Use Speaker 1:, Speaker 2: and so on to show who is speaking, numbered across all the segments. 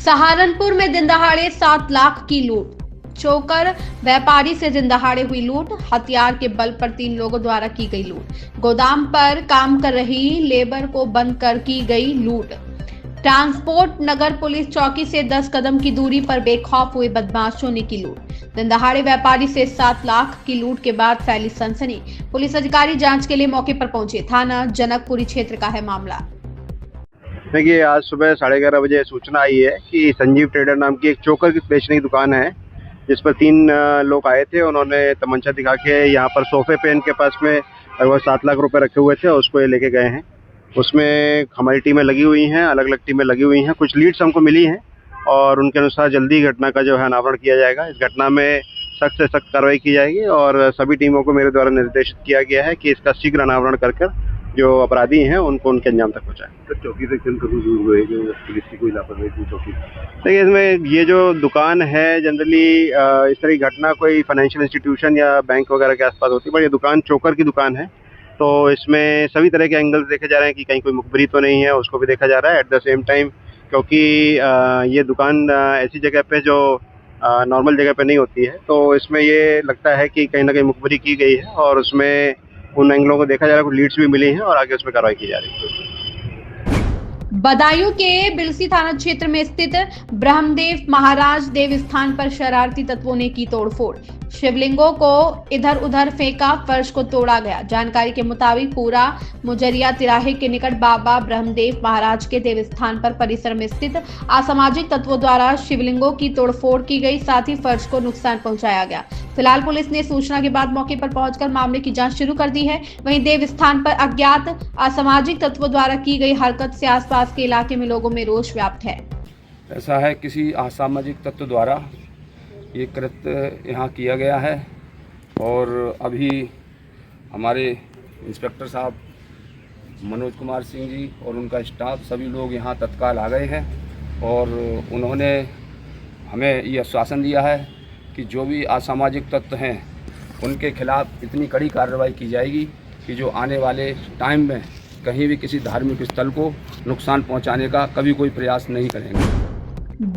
Speaker 1: सहारनपुर में दिन दहाड़े 7 लाख की लूट। चोकर व्यापारी से दिन दहाड़े हुई लूट। हथियार के बल पर 3 लोगों द्वारा की गई लूट। गोदाम पर काम कर रही लेबर को बंद कर की गई लूट। ट्रांसपोर्ट नगर पुलिस चौकी से 10 कदम की दूरी पर बेखौफ हुए बदमाशों ने की लूट। दिन दहाड़े व्यापारी से 7 लाख की लूट के बाद फैली सनसनी। पुलिस अधिकारी जांच के लिए मौके पर पहुंचे। थाना जनकपुरी क्षेत्र का है मामला।
Speaker 2: देखिए, आज सुबह 11:30 बजे सूचना आई है कि संजीव ट्रेडर नाम की एक चोकर की बेचने की दुकान है, जिस पर 3 लोग आए थे। उन्होंने तमंचा दिखा के यहाँ पर सोफे पे इनके पास में लगभग 7 लाख रुपए रखे हुए थे, उसको ये लेके गए हैं। उसमें हमारी टीमें लगी हुई हैं, अलग अलग टीमें लगी हुई हैं। कुछ लीड्स हमको मिली हैं और उनके अनुसार जल्दी घटना का जो है अनावरण किया जाएगा। इस घटना में सख्त से सख्त कार्रवाई की जाएगी और सभी टीमों को मेरे द्वारा निर्देशित किया गया है कि इसका शीघ्र अनावरण कर जो अपराधी हैं उनको उनके अंजाम तक पहुंचाएं।
Speaker 3: तो चौकी से किन कभी दूर हुए जो पुलिस की कोई लापरवाही थी चौकी?
Speaker 2: देखिए, इसमें ये जो दुकान है जनरली इस तरह की घटना कोई फाइनेंशियल इंस्टीट्यूशन या बैंक वगैरह के आसपास होती है, पर ये दुकान चोकर की दुकान है, तो इसमें सभी तरह के एंगल्स देखे जा रहे हैं कि कहीं कोई मुखबिरी तो नहीं है, उसको भी देखा जा रहा है। एट द सेम टाइम क्योंकि ये दुकान ऐसी जगह पे जो नॉर्मल जगह पे नहीं होती है, तो इसमें ये लगता है कि कहीं ना कहीं मुखबिरी की गई है और उसमें उन एंगलों को देखा जा रहा है, कुछ लीड्स भी मिली हैं और आगे उसमें कार्रवाई की जा रही है।
Speaker 1: बदायूं के बिलसी थाना क्षेत्र में स्थित ब्रह्मदेव महाराज देव स्थान पर शरारती तत्वों ने की तोड़फोड़। शिवलिंगों को इधर उधर फेंका, फर्श को तोड़ा गया। जानकारी के मुताबिक पूरा मुजरिया तिराहे के निकट बाबा ब्रह्मदेव महाराज के देव स्थान पर परिसर में स्थित असामाजिक तत्वों द्वारा शिवलिंगों की तोड़फोड़ की गई, साथ ही फर्श को नुकसान पहुंचाया गया। फिलहाल पुलिस ने सूचना के बाद मौके पर पहुंचकर मामले की जांच शुरू कर दी है। वहीं देव स्थान पर अज्ञात असामाजिक तत्वों द्वारा की गई हरकत से आसपास के इलाके में लोगों में रोष व्याप्त है।
Speaker 4: ऐसा है, किसी असामाजिक तत्व द्वारा ये कृत्य यहाँ किया गया है और अभी हमारे इंस्पेक्टर साहब मनोज कुमार सिंह जी और उनका स्टाफ सभी लोग यहाँ तत्काल आ गए हैं और उन्होंने हमें ये आश्वासन दिया है कि जो भी असामाजिक तत्व हैं उनके खिलाफ इतनी कड़ी कार्रवाई की जाएगी कि जो आने वाले टाइम में कहीं भी किसी धार्मिक स्थल को नुकसान पहुंचाने का कभी कोई प्रयास नहीं करेंगे।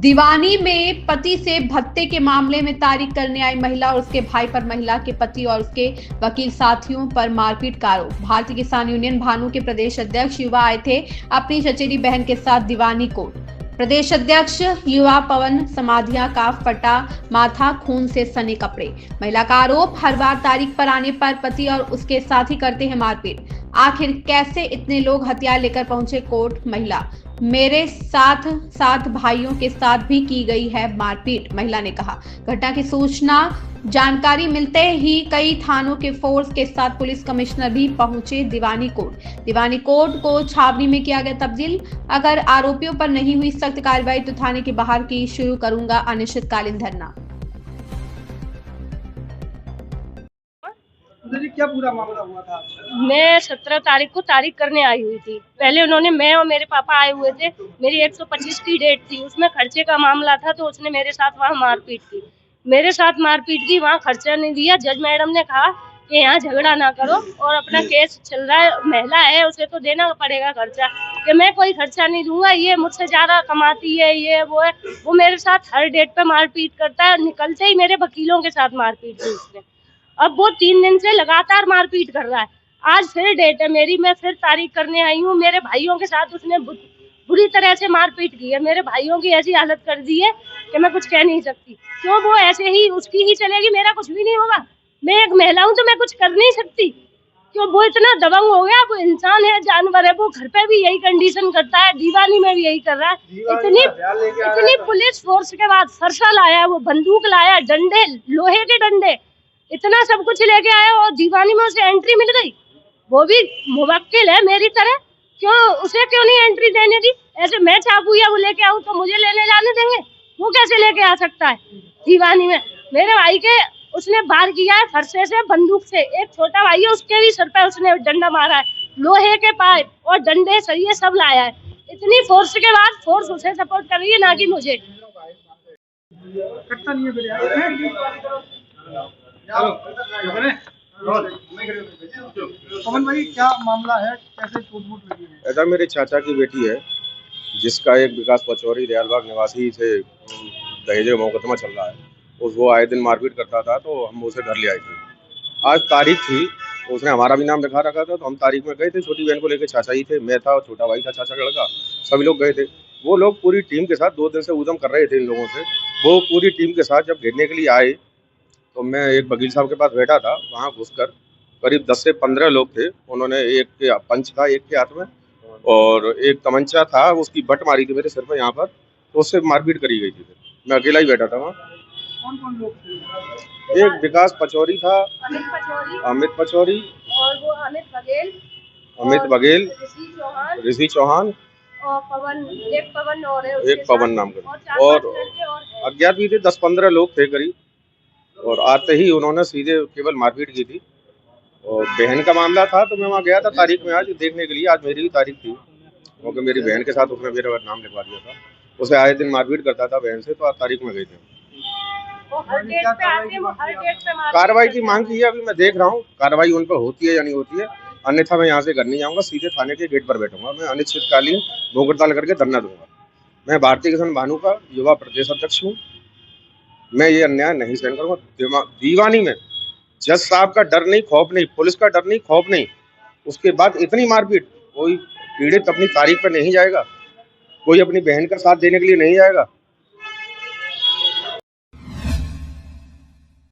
Speaker 1: दीवानी में पति से भत्ते के मामले में तारीख करने आई महिला और उसके भाई पर महिला के पति और उसके वकील साथियों पर मारपीट का आरोप। भारतीय किसान यूनियन भानु के प्रदेश अध्यक्ष युवा आए थे अपनी चचेरी बहन के साथ दीवानी कोर्ट। प्रदेश अध्यक्ष युवा पवन समाधिया का फटा माथा, खून से सने कपड़े। महिला का आरोप, हर बार तारीख पर आने पर पति और उसके साथी करते हैं मारपीट। आखिर कैसे इतने लोग हथियार लेकर पहुंचे कोर्ट? महिला, मेरे साथ 7 भाइयों के साथ भी की गई है मारपीट, महिला ने कहा। घटना की सूचना जानकारी मिलते ही कई थानों के फोर्स के साथ पुलिस कमिश्नर भी पहुंचे दीवानी कोर्ट। दीवानी कोर्ट को छावनी में किया गया तब्दील। अगर आरोपियों पर नहीं हुई सख्त कार्रवाई तो थाने के बाहर की शुरू करूंगा अनिश्चितकालीन धरना।
Speaker 5: क्या पूरा मामला हुआ था?
Speaker 6: मैं 17 तारीख को तारीख करने आई हुई थी। पहले उन्होंने, मैं और मेरे पापा आए हुए थे, मेरी 125 की डेट थी, उसमें खर्चे का मामला था, तो उसने मेरे साथ वहाँ मारपीट की। वहाँ खर्चा नहीं दिया। जज मैडम ने कहा कि यहाँ झगड़ा ना करो और अपना केस चल रहा है, महिला है उसे तो देना पड़ेगा खर्चा, कि मैं कोई खर्चा नहीं दूंगा, ये मुझसे ज्यादा कमाती है, ये वो है। वो मेरे साथ हर डेट पे मारपीट करता है। निकलते ही मेरे वकीलों के साथ मारपीट की उसने। अब वो 3 दिन से लगातार मारपीट कर रहा है। आज फिर डेट है मेरी, मैं फिर तारीख करने आई हूँ। मेरे भाइयों के साथ उसने बुरी तरह से मारपीट की है। मेरे भाइयों की ऐसी हालत कर दी है कि मैं कुछ कह नहीं सकती। क्यों वो ऐसे ही उसकी ही चलेगी, मेरा कुछ भी नहीं होगा? मैं एक महिला हूँ तो मैं कुछ कर नहीं सकती? क्यों वो इतना दबंग हो गया? वो इंसान है, जानवर है। वो घर पे भी यही कंडीशन करता है, दीवानी में भी यही कर रहा है। इतनी पुलिस फोर्स के बाद फरसा लाया, वो बंदूक लाया, डंडे, लोहे के डंडे, इतना सब कुछ लेके आया और दीवानी में उसे एंट्री मिल गई। वो भी मुवक्किल है मेरी तरह, उसे क्यों नहीं एंट्री देने दी? ऐसे मैं चाकू या वो लेके आऊँ तो मुझे लेने जाने देंगे? वो कैसे लेके आ सकता है दीवानी में? मेरे भाई के उसने वार किया है फरसे से, बंदूक से। एक छोटा भाई है, उसके भी सर पे उसने डंडा मारा है। लोहे के पाइप और डंडे सरिये सब लाया है। इतनी फोर्स के बाद फोर्स उसे सपोर्ट कर रही है, ना कि मुझे।
Speaker 5: पवन भाई, क्या मामला है? कैसे चोट लगी है?
Speaker 3: ऐसा मेरे चाचा की बेटी है,
Speaker 7: जिसका एक विकास पचौरी दयालबाग निवासी से दहेज का मुकदमा चल रहा है। वो आए दिन मारपीट करता था, तो हम उसे घर ले आए थे। आज तारीख थी, उसने हमारा भी नाम लिखा रखा था, तो हम तारीख में गए थे। छोटी बहन को लेकर चाचा ही थे, मैं था और छोटा भाई था चाचा का लड़का, सभी लोग गए थे। वो लोग पूरी टीम के साथ 2 दिन से उद्यम कर रहे थे इन लोगों से। वो पूरी टीम के साथ जब घेरने के लिए आए, तो मैं एक वकील साहब के पास बैठा था। वहाँ घुसकर करीब 10 से 15 लोग थे। उन्होंने एक के पंच था एक के हाथ में, और एक तमंचा था, उसकी बट मारी थी मेरे सिर पर यहाँ पर, तो उससे मारपीट करी गई थी। मैं अकेला ही बैठा था वहाँ।
Speaker 5: कौन कौन लोग थे?
Speaker 7: एक विकास पचौरी था, अमित पचौरी,
Speaker 6: और वो
Speaker 7: अमित बघेल, ऋषि चौहान,
Speaker 6: और एक
Speaker 7: पवन नाम का, और अज्ञात भी थे। 10-15 लोग थे करीब। और आते ही उन्होंने सीधे केवल मारपीट की थी। और बहन का मामला था, तो मैं वहाँ गया था तारीख में आज देखने के लिए। आज मेरी भी तारीख थी, क्योंकि मेरी बहन के साथ उसने मेरा नाम लिखवा दिया था। उसे आए दिन मारपीट करता था बहन से, तो आज तारीख में गए थे। कार्रवाई की मांग की है, अभी मैं देख रहा हूँ कार्रवाई उन पर होती है या नहीं होती है। अन्यथा मैं यहाँ से घर नहीं जाऊँगा, सीधे थाने के गेट पर बैठूंगा। मैं अनिश्चितकालीन भूख हड़ताल करके धरना दूंगा। मैं भारतीय किसान भानु का युवा प्रदेश अध्यक्ष हूँ। मैं ये अन्याय नहीं सहन करूँगा। दीवानी में जज साहब का डर नहीं, खौफ नहीं, पुलिस का डर नहीं, खौफ नहीं, उसके बाद इतनी मारपीट। कोई पीड़ित अपनी तारीख पर नहीं जाएगा, कोई अपनी बहन का साथ देने के लिए नहीं जाएगा।